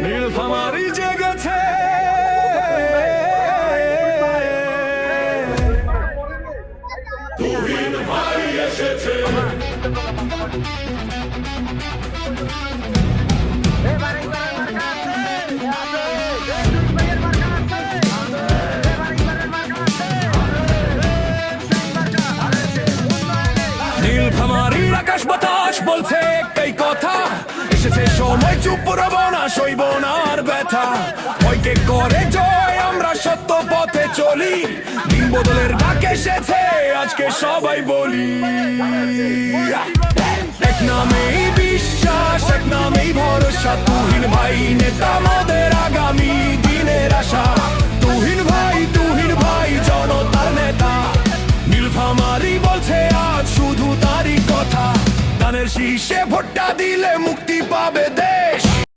নীলফামারী জেগেছে, তুহিন ভাই এসেছে। নীলফামারীর আকাশ বাতাস বলছে একটাই কথা, এসেছে সময়, চুপ রব না, সইব না আর ব্যথা। ভয়কে করে জয়, আমরা সত্য পথে চলি, দিন বদলের ডাক এসেছে, আজকে সবাই বলি। এক নামেই বিশ্বাস, এক নামেই ভরসা, তুহিন ভাই নেতা আমাদের আগামী দিনের আশা। তুহিন ভাই জনতার নেতা, নীলফামারী বলছে আজ শুধু তারই কথা। দানের শীষে ভোটটা দিলে মুক্তি পাবে